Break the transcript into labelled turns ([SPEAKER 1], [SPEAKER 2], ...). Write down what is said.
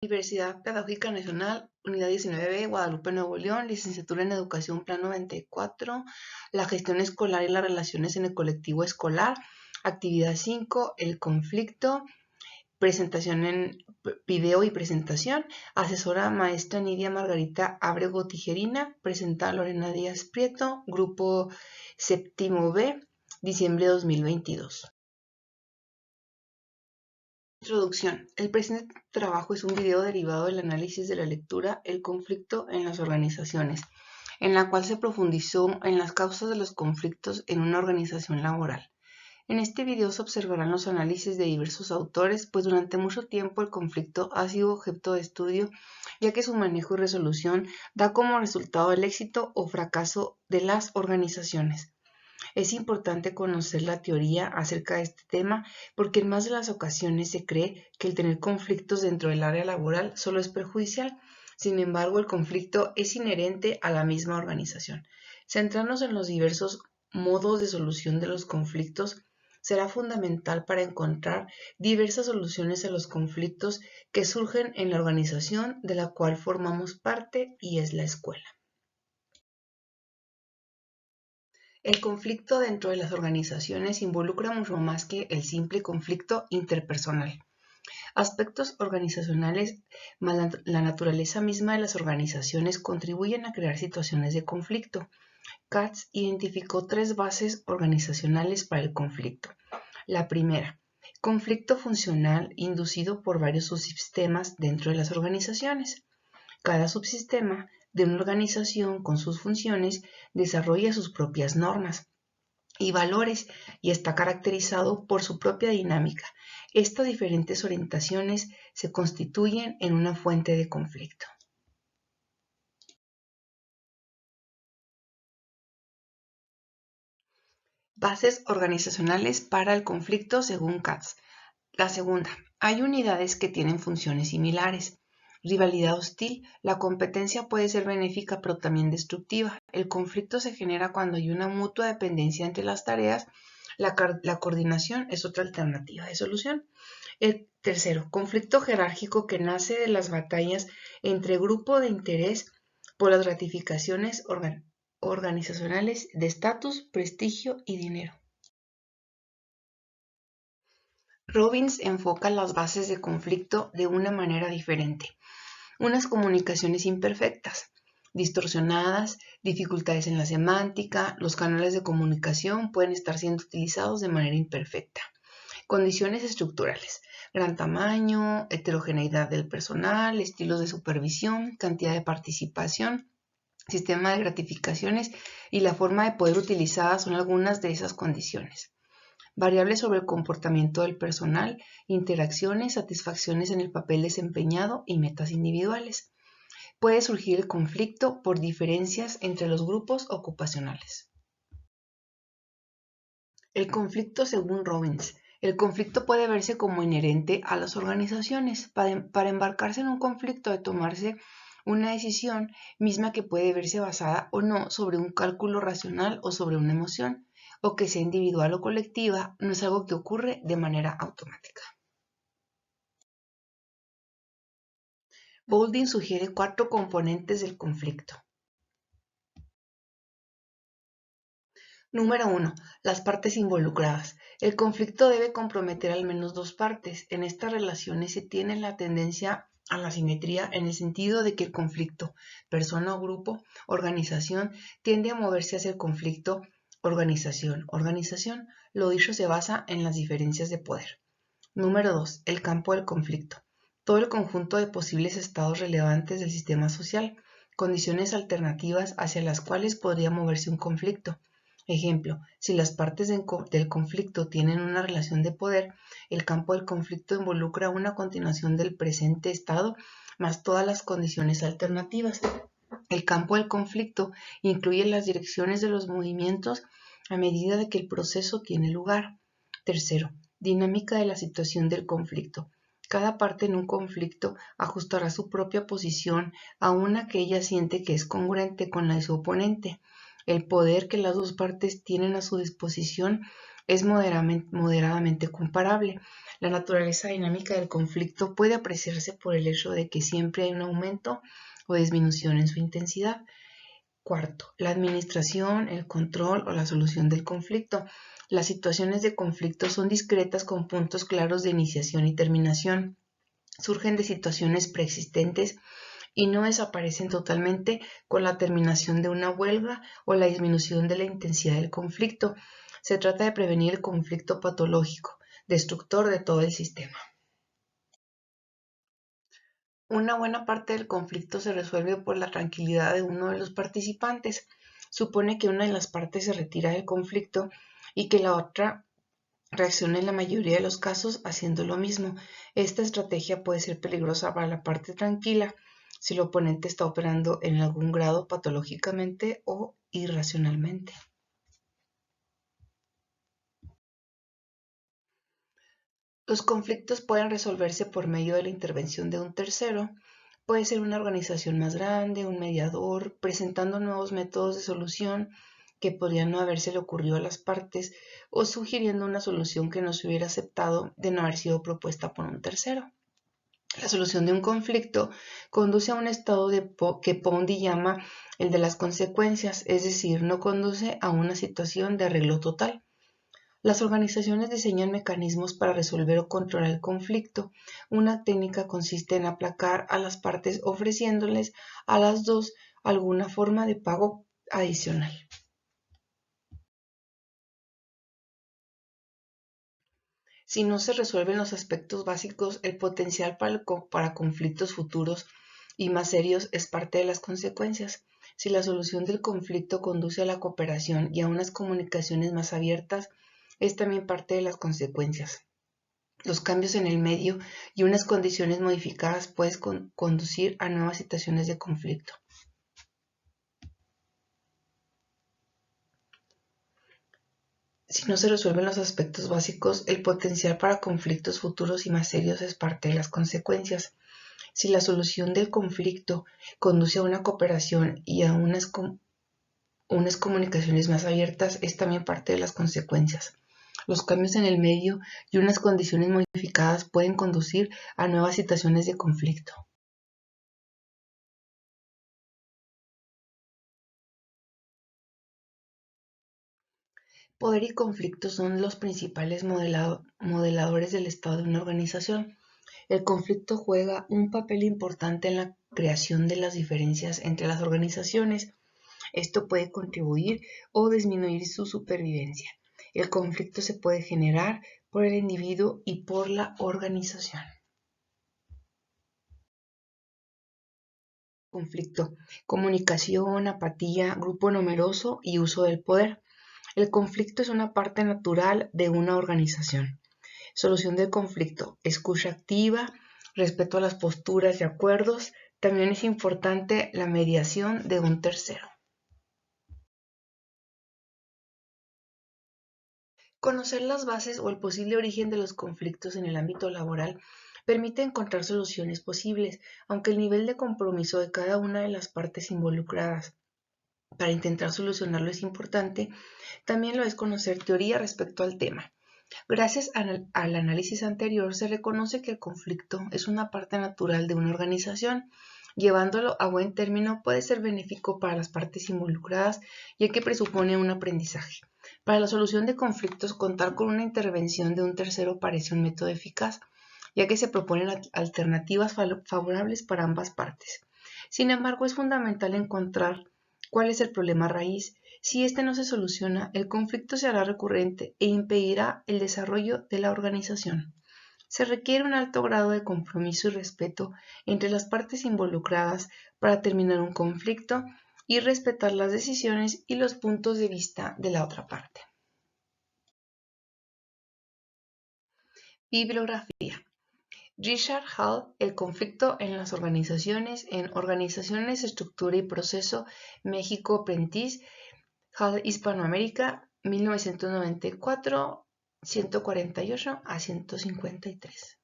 [SPEAKER 1] Universidad Pedagógica Nacional, Unidad 19B, Guadalupe, Nuevo León, Licenciatura en Educación, Plan 94, la gestión escolar y las relaciones en el colectivo escolar, actividad 5, el conflicto, presentación en video y presentación, asesora maestra Nidia Margarita Ábrego Tijerina, presenta Lorena Díaz Prieto, grupo séptimo B, diciembre de 2022. Introducción. El presente trabajo es un video derivado del análisis de la lectura El conflicto en las organizaciones, en la cual se profundizó en las causas de los conflictos en una organización laboral. En este video se observarán los análisis de diversos autores, pues durante mucho tiempo el conflicto ha sido objeto de estudio, ya que su manejo y resolución da como resultado el éxito o fracaso de las organizaciones. Es importante conocer la teoría acerca de este tema porque en más de las ocasiones se cree que el tener conflictos dentro del área laboral solo es perjudicial. Sin embargo, el conflicto es inherente a la misma organización. Centrarnos en los diversos modos de solución de los conflictos será fundamental para encontrar diversas soluciones a los conflictos que surgen en la organización de la cual formamos parte y es la escuela. El conflicto dentro de las organizaciones involucra mucho más que el simple conflicto interpersonal. Aspectos organizacionales, más la naturaleza misma de las organizaciones contribuyen a crear situaciones de conflicto. Katz identificó 3 bases organizacionales para el conflicto. La primera, conflicto funcional inducido por varios subsistemas dentro de las organizaciones. Cada subsistema de una organización con sus funciones desarrolla sus propias normas y valores y está caracterizado por su propia dinámica. Estas diferentes orientaciones se constituyen en una fuente de conflicto. Bases organizacionales para el conflicto según Katz. La segunda, hay unidades que tienen funciones similares. Rivalidad hostil, la competencia puede ser benéfica pero también destructiva. El conflicto se genera cuando hay una mutua dependencia entre las tareas. La coordinación es otra alternativa de solución. El tercero, conflicto jerárquico que nace de las batallas entre grupo de interés por las gratificaciones organizacionales de estatus, prestigio y dinero. Robbins enfoca las bases de conflicto de una manera diferente. Unas comunicaciones imperfectas, distorsionadas, dificultades en la semántica, los canales de comunicación pueden estar siendo utilizados de manera imperfecta. Condiciones estructurales, gran tamaño, heterogeneidad del personal, estilos de supervisión, cantidad de participación, sistema de gratificaciones y la forma de poder utilizada son algunas de esas condiciones. Variables sobre el comportamiento del personal, interacciones, satisfacciones en el papel desempeñado y metas individuales. Puede surgir el conflicto por diferencias entre los grupos ocupacionales. El conflicto según Robbins. El conflicto puede verse como inherente a las organizaciones. Para embarcarse en un conflicto de tomarse una decisión misma que puede verse basada o no sobre un cálculo racional o sobre una emoción, o que sea individual o colectiva, no es algo que ocurre de manera automática. Boulding sugiere 4 componentes del conflicto. Número 1. Las partes involucradas. El conflicto debe comprometer al menos 2 partes. En estas relaciones se tiene la tendencia a la simetría en el sentido de que el conflicto, persona o grupo, organización, tiende a moverse hacia el conflicto organización. Lo dicho se basa en las diferencias de poder. Número 2. El campo del conflicto. Todo el conjunto de posibles estados relevantes del sistema social, condiciones alternativas hacia las cuales podría moverse un conflicto. Ejemplo, si las partes del conflicto tienen una relación de poder, el campo del conflicto involucra una continuación del presente estado más todas las condiciones alternativas. El campo del conflicto incluye las direcciones de los movimientos a medida de que el proceso tiene lugar. Tercero, dinámica de la situación del conflicto. Cada parte en un conflicto ajustará su propia posición a una que ella siente que es congruente con la de su oponente. El poder que las 2 partes tienen a su disposición es moderadamente comparable. La naturaleza dinámica del conflicto puede apreciarse por el hecho de que siempre hay un aumento o disminución en su intensidad. Cuarto, la administración, el control o la solución del conflicto. Las situaciones de conflicto son discretas con puntos claros de iniciación y terminación. Surgen de situaciones preexistentes y no desaparecen totalmente con la terminación de una huelga o la disminución de la intensidad del conflicto. Se trata de prevenir el conflicto patológico, destructor de todo el sistema. Una buena parte del conflicto se resuelve por la tranquilidad de uno de los participantes. Supone que una de las partes se retira del conflicto y que la otra reacciona en la mayoría de los casos haciendo lo mismo. Esta estrategia puede ser peligrosa para la parte tranquila si el oponente está operando en algún grado patológicamente o irracionalmente. Los conflictos pueden resolverse por medio de la intervención de un tercero. Puede ser una organización más grande, un mediador, presentando nuevos métodos de solución que podrían no habérsele ocurrido a las partes o sugiriendo una solución que no se hubiera aceptado de no haber sido propuesta por un tercero. La solución de un conflicto conduce a un estado que Pondy llama el de las consecuencias, es decir, no conduce a una situación de arreglo total. Las organizaciones diseñan mecanismos para resolver o controlar el conflicto. Una técnica consiste en aplacar a las partes ofreciéndoles a las dos alguna forma de pago adicional. Si no se resuelven los aspectos básicos, el potencial para conflictos futuros y más serios es parte de las consecuencias. Si la solución del conflicto conduce a la cooperación y a unas comunicaciones más abiertas, es también parte de las consecuencias. Los cambios en el medio y unas condiciones modificadas pueden conducir a nuevas situaciones de conflicto. Si no se resuelven los aspectos básicos, el potencial para conflictos futuros y más serios es parte de las consecuencias. Si la solución del conflicto conduce a una cooperación y a unas comunicaciones más abiertas, es también parte de las consecuencias. Los cambios en el medio y unas condiciones modificadas pueden conducir a nuevas situaciones de conflicto. Poder y conflicto son los principales modeladores del estado de una organización. El conflicto juega un papel importante en la creación de las diferencias entre las organizaciones. Esto puede contribuir o disminuir su supervivencia. El conflicto se puede generar por el individuo y por la organización. Conflicto: comunicación, apatía, grupo numeroso y uso del poder. El conflicto es una parte natural de una organización. Solución del conflicto: escucha activa, respeto a las posturas y acuerdos. También es importante la mediación de un tercero. Conocer las bases o el posible origen de los conflictos en el ámbito laboral permite encontrar soluciones posibles, aunque el nivel de compromiso de cada una de las partes involucradas para intentar solucionarlo es importante. También lo es conocer teoría respecto al tema. Gracias al análisis anterior, se reconoce que el conflicto es una parte natural de una organización. Llevándolo a buen término puede ser benéfico para las partes involucradas, ya que presupone un aprendizaje. Para la solución de conflictos, contar con una intervención de un tercero parece un método eficaz, ya que se proponen alternativas favorables para ambas partes. Sin embargo, es fundamental encontrar cuál es el problema raíz. Si este no se soluciona, el conflicto se hará recurrente e impedirá el desarrollo de la organización. Se requiere un alto grado de compromiso y respeto entre las partes involucradas para terminar un conflicto y respetar las decisiones y los puntos de vista de la otra parte. Bibliografía: Richard Hall, El conflicto en las organizaciones, en Organizaciones, Estructura y Proceso, México Prentice, Hall Hispanoamérica, 1994, 148 a 153.